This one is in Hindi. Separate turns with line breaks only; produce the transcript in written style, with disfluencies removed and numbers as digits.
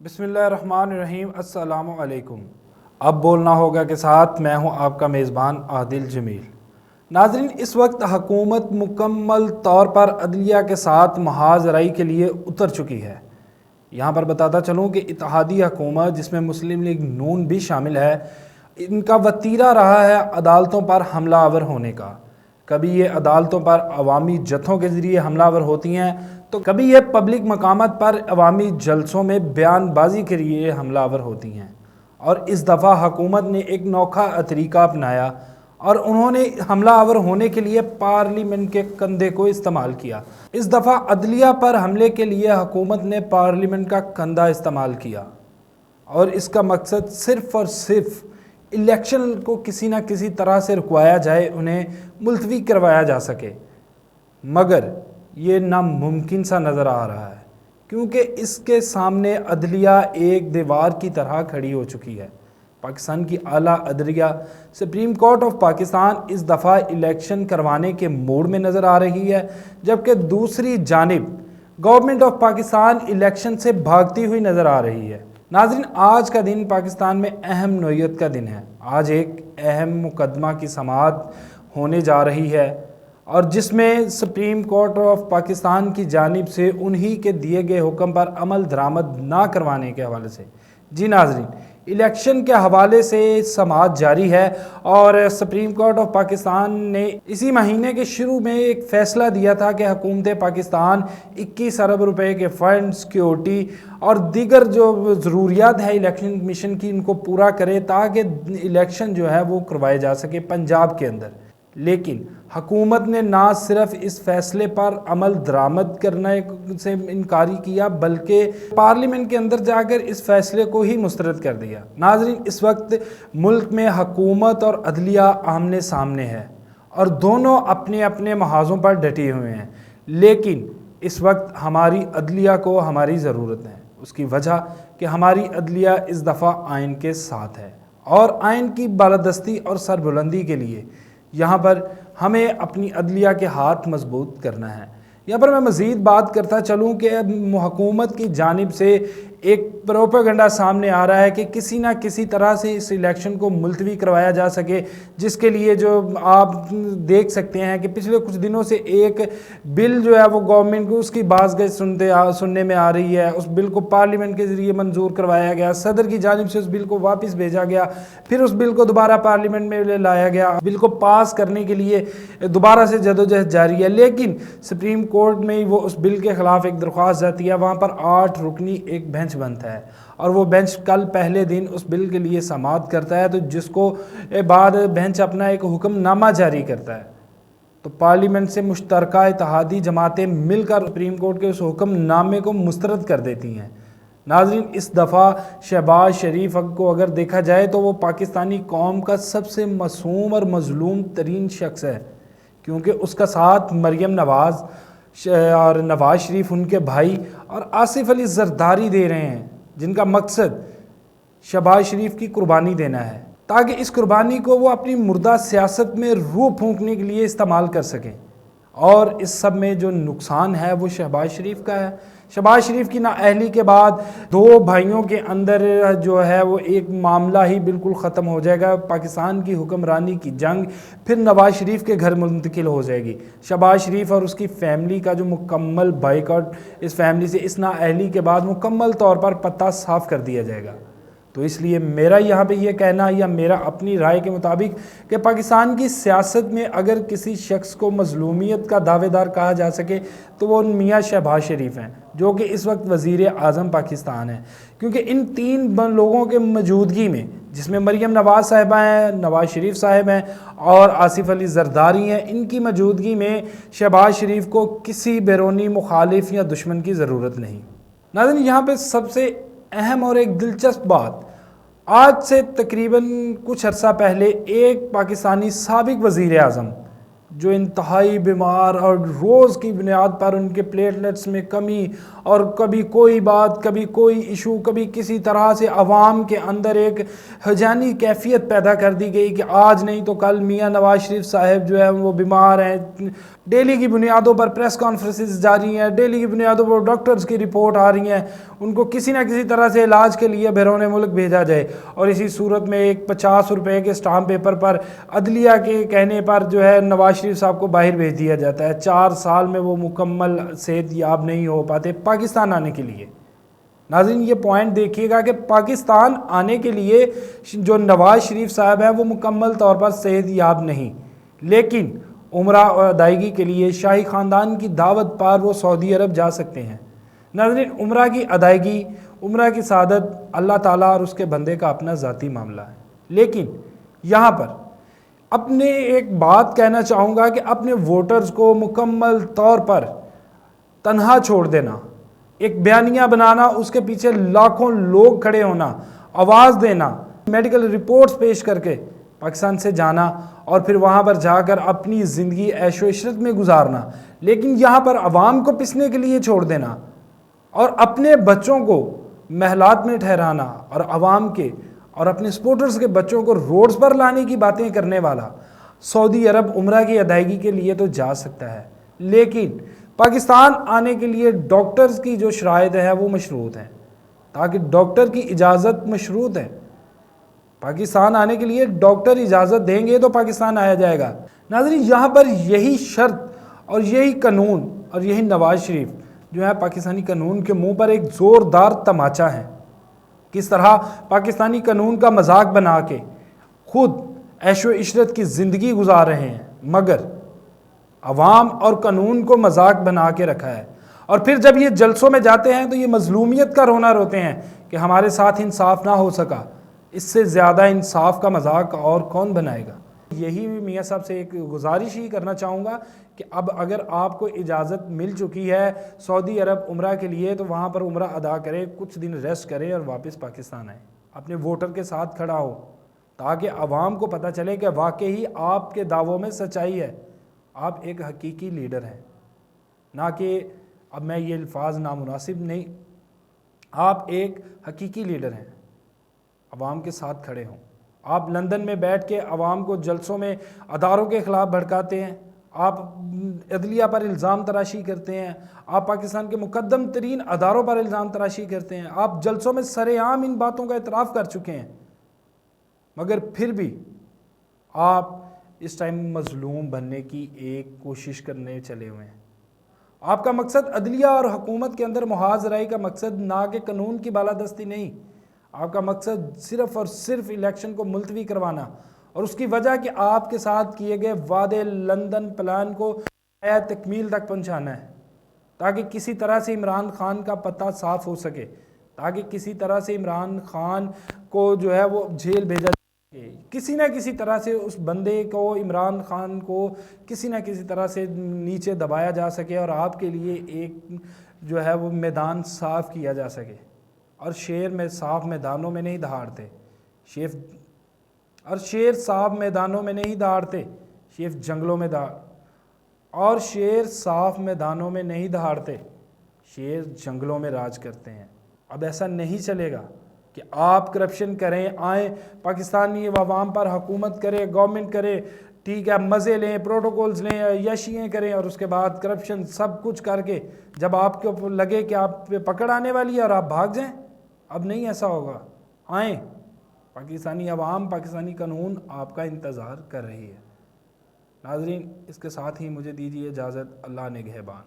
बिस्मिल्लाहिर्रहमानिर्रहीम। अस्सलामु अलैकुम। अब बोलना होगा के साथ मैं हूं आपका मेज़बान आदिल जमील। नाज़रीन, इस वक्त हुकूमत मुकम्मल तौर पर अदलिया के साथ महाजराई के लिए उतर चुकी है। यहाँ पर बताता चलूँ कि इत्तेहादी हुकूमत जिसमें मुस्लिम लीग नून भी शामिल है, इनका वतीरा रहा है अदालतों पर हमलावर होने का। कभी ये अदालतों पर अवामी जत्थों के ज़रिए हमलावर होती हैं, तो कभी ये पब्लिक मकामात पर अवामी जलसों में बयानबाजी के लिए हमलावर होती हैं। और इस दफ़ा हुकूमत ने एक नौखा तरीका अपनाया और उन्होंने हमलावर होने के लिए पार्लियामेंट के कंधे को इस्तेमाल किया। इस दफ़ा अदलिया पर हमले के लिए हुकूमत ने पार्लियामेंट का कंधा इस्तेमाल किया और इसका मकसद सिर्फ़ और सिर्फ इलेक्शन को किसी न किसी तरह से रुकवाया जाए, उन्हें मुलतवी करवाया जा सके। मगर ये नामुमकिन सा नज़र आ रहा है, क्योंकि इसके सामने अदलिया एक दीवार की तरह खड़ी हो चुकी है। पाकिस्तान की आला अदलिया सुप्रीम कोर्ट ऑफ पाकिस्तान इस दफ़ा इलेक्शन करवाने के मूड में नज़र आ रही है, जबकि दूसरी जानिब गवर्नमेंट ऑफ पाकिस्तान इलेक्शन से भागती हुई नज़र आ रही है। नाज़रीन, आज का दिन पाकिस्तान में अहम नोयत का दिन है। आज एक अहम मुकदमा की समाअत होने जा रही है और जिसमें सुप्रीम कोर्ट ऑफ पाकिस्तान की जानिब से उन्हीं के दिए गए हुक्म पर अमल दरामद ना करवाने के हवाले से, जी नाज़रीन, इलेक्शन के हवाले से समाअत जारी है। और सुप्रीम कोर्ट ऑफ पाकिस्तान ने इसी महीने के शुरू में एक फ़ैसला दिया था कि हुकूमत पाकिस्तान 21 अरब रुपए के फ़ंड, सिक्योरिटी और दीगर जो ज़रूरियात है इलेक्शन कमीशन की, इनको पूरा करे ताकि इलेक्शन जो है वो करवाए जा सके पंजाब के अंदर। लेकिन हुकूमत ने ना सिर्फ इस फैसले पर अमल दरामद करने से इनकारी किया, बल्कि पार्लियामेंट के अंदर जाकर इस फैसले को ही मुस्तरद कर दिया। नाज़रीन, इस वक्त मुल्क में हुकूमत और अदलिया आमने सामने है और दोनों अपने अपने महाजों पर डटे हुए हैं। लेकिन इस वक्त हमारी अदलिया को हमारी ज़रूरत है। उसकी वजह कि हमारी अदलिया इस दफ़ा आइन के साथ है और आइन की बालादस्ती और सरबुलंदी के लिए यहाँ पर हमें अपनी अदलिया के हाथ मजबूत करना है। यहाँ पर मैं मज़ीद बात करता चलूँ कि हुकूमत की जानिब से एक प्रोपेगेंडा सामने आ रहा है कि किसी ना किसी तरह से इस इलेक्शन को मुलतवी करवाया जा सके, जिसके लिए जो आप देख सकते हैं कि पिछले कुछ दिनों से एक बिल जो है वो गवर्नमेंट को उसकी बाज़गश सुनने में आ रही है। उस बिल को पार्लियामेंट के ज़रिए मंजूर करवाया गया, सदर की जानिब से उस बिल को वापस भेजा गया, फिर उस बिल को दोबारा पार्लियामेंट में लाया गया। बिल को पास करने के लिए दोबारा से जदोजहद जारी है, लेकिन सुप्रीम कोर्ट में वो उस बिल के ख़िलाफ़ एक दरख्वास्त जाती है। वहाँ पर 8 रुकनी एक बेंच बनता है और वो बेंच कल पहले दिन उस बिल के लिए समाअत करता है, तो जिसको बाद बेंच अपना एक हुक्मनामा जारी करता है। तो पार्लियामेंट से मुश्तरका इत्तेहादी जमातें मिलकर सुप्रीम कोर्ट के उस हुक्मनामे को मुस्तरद कर देती हैं। नाज़रीन, इस दफ़ा शहबाज शरीफ को अगर देखा जाए तो वो पाकिस्तानी कौम का सबसे मासूम और मजलूम तरीन शख्स है, क्योंकि उसका साथ मरियम नवाज़ और नवाज़ शरीफ उनके भाई और आसिफ अली जरदारी दे रहे हैं, जिनका मकसद शहबाज शरीफ की कुर्बानी देना है ताकि इस कुर्बानी को वो अपनी मुर्दा सियासत में रूह फूंकने के लिए इस्तेमाल कर सकें। और इस सब में जो नुकसान है वो शहबाज शरीफ का है। शहबाज शरीफ की नाअहली के बाद 2 भाइयों के अंदर जो है वो एक मामला ही बिल्कुल ख़त्म हो जाएगा। पाकिस्तान की हुक्मरानी की जंग फिर नवाज़ शरीफ के घर मुंतकिल हो जाएगी। शहबाज शरीफ और उसकी फ़ैमिली का जो मुकम्मल बाइकआउट, इस फैमिली से इस नाअहली के बाद मुकम्मल तौर पर पत्ता साफ़ कर दिया जाएगा। तो इसलिए मेरा यहाँ पे ये कहना या मेरा अपनी राय के मुताबिक कि पाकिस्तान की सियासत में अगर किसी शख्स को मजलूमियत का दावेदार कहा जा सके तो वो मियाँ शहबाज शरीफ हैं, जो कि इस वक्त वज़ीर आज़म पाकिस्तान है। क्योंकि इन 3 लोगों के मौजूदगी में, जिसमें मरियम नवाज़ साहिबा हैं, नवाज़ शरीफ साहिब हैं और आसिफ अली जरदारी हैं, इनकी मौजूदगी में शहबाज शरीफ को किसी बैरूनी मुखालिफ या दुश्मन की ज़रूरत नहीं। नाज़रीन, यहाँ पर सबसे अहम और एक दिलचस्प बात, आज से तकरीबन कुछ अर्सा पहले एक पाकिस्तानी साबिक वज़ीर आज़म जो इंतहाई बीमार और रोज़ की बुनियाद पर उनके प्लेटलेट्स में कमी और कभी कोई बात, कभी कोई इशू, कभी किसी तरह से अवाम के अंदर एक हजानी कैफियत पैदा कर दी गई कि आज नहीं तो कल मियाँ नवाज़ शरीफ साहब जो है वो बीमार हैं, डेली की बुनियादों पर प्रेस कॉन्फ्रेंसेस जारी हैं, डेली की बुनियादों पर डॉक्टर्स की रिपोर्ट आ रही हैं, उनको किसी ना किसी तरह से इलाज के लिए बैरून मुल्क भेजा जाए। और इसी सूरत में एक 50 रुपए के स्टाम्प पेपर पर अदलिया के कहने पर जो है नवाज शरीफ साहब को बाहर भेज दिया जाता है। 4 साल में वो मुकम्मल सेहत याब नहीं हो पाते पाकिस्तान आने के लिए। नाज़रीन, ये पॉइंट देखिएगा कि पाकिस्तान आने के लिए जो नवाज शरीफ साहब है वो मुकम्मल तौर पर सेहत याब नहीं, लेकिन उम्रा और अदायगी के लिए शाही ख़ानदान की दावत पर वो सऊदी अरब जा सकते हैं। नाज़रीन, उम्रा की अदायगी, उम्रा की सादत अल्लाह ताला और उसके बंदे का अपना ज़ाती मामला है। लेकिन यहाँ पर अपने एक बात कहना चाहूँगा कि अपने वोटर्स को मुकम्मल तौर पर तन्हा छोड़ देना, एक बयानिया बनाना, उसके पीछे लाखों लोग खड़े होना, आवाज़ देना, मेडिकल रिपोर्ट्स पेश करके पाकिस्तान से जाना और फिर वहाँ पर जाकर अपनी ज़िंदगी ऐशो इशरत में गुजारना, लेकिन यहाँ पर अवाम को पिसने के लिए छोड़ देना और अपने बच्चों को महलात में ठहराना और अवाम के और अपने सपोर्टर्स के बच्चों को रोड्स पर लाने की बातें करने वाला सऊदी अरब उम्रा की अदायगी के लिए तो जा सकता है, लेकिन पाकिस्तान आने के लिए डॉक्टर्स की जो शराइत है वो मशरूत हैं, ताकि डॉक्टर की इजाज़त मशरूत है। पाकिस्तान आने के लिए डॉक्टर इजाज़त देंगे तो पाकिस्तान आया जाएगा। नाज़रीन, यहाँ पर यही शर्त और यही कानून और यही नवाज शरीफ जो है पाकिस्तानी कानून के मुंह पर एक ज़ोरदार तमाचा है। किस तरह पाकिस्तानी कानून का मजाक बना के खुद ऐशो इशरत की ज़िंदगी गुजार रहे हैं, मगर अवाम और कानून को मजाक बना के रखा है। और फिर जब ये जलसों में जाते हैं तो ये मजलूमियत का रोना रोते हैं कि हमारे साथ इंसाफ ना हो सका। इससे ज़्यादा इंसाफ का मजाक और कौन बनाएगा। यही मियाँ साहब से एक गुजारिश ही करना चाहूँगा कि अब अगर आपको इजाज़त मिल चुकी है सऊदी अरब उम्रा के लिए तो वहाँ पर उम्रा अदा करें, कुछ दिन रेस्ट करें और वापस पाकिस्तान आए, अपने वोटर के साथ खड़ा हो, ताकि आवाम को पता चले कि वाकई आपके दावों में सच्चाई है, आप एक हकीकी लीडर हैं। ना कि अब मैं ये अल्फाज नामुनासिब नहीं, आप एक हकीकी लीडर हैं, अवाम के साथ खड़े हों। आप लंदन में बैठ के अवाम को जलसों में अदारों के ख़िलाफ़ भड़काते हैं, आप अदलिया पर इल्ज़ाम तराशी करते हैं, आप पाकिस्तान के मुकद्दम तरीन अदारों पर इल्ज़ाम तराशी करते हैं, आप जलसों में सरेआम इन बातों का इतराफ़ कर चुके हैं, मगर फिर भी आप इस टाइम मजलूम बनने की एक कोशिश करने चले हुए हैं। आपका मकसद अदलिया और हुकूमत के अंदर मुहाज़राई का मकसद ना कि कानून की बालादस्ती नहीं, आपका मकसद सिर्फ़ और सिर्फ इलेक्शन को मुलतवी करवाना, और उसकी वजह कि आपके साथ किए गए वादे लंदन प्लान को तकमील तक पहुंचाना है, ताकि किसी तरह से इमरान खान का पता साफ हो सके, ताकि किसी तरह से इमरान खान को जो है वो जेल भेजा, किसी न किसी तरह से उस बंदे को, इमरान खान को किसी न किसी तरह से नीचे दबाया जा सके और आपके लिए एक जो है वो मैदान साफ़ किया जा सके। और शेर में साफ मैदानों में नहीं दहाड़ते, शेर साफ मैदानों में नहीं दहाड़ते, शेर जंगलों में और शेर साफ मैदानों में नहीं दहाड़ते, शेर जंगलों में राज करते हैं। अब ऐसा नहीं चलेगा कि आप करप्शन करें, आए पाकिस्तानी अवाम पर हुकूमत करे, गवर्नमेंट करे, ठीक है, मज़े लें, प्रोटोकॉल्स लें, यशियाँ करें और उसके बाद करप्शन सब कुछ करके जब आपको लगे कि आप पे पकड़ आने वाली है और आप भाग जाएं। अब नहीं ऐसा होगा। आए, पाकिस्तानी अवाम, पाकिस्तानी कानून आपका इंतज़ार कर रही है। नाज़रीन, इसके साथ ही मुझे दीजिए इजाज़त। अल्लाह निगहबान।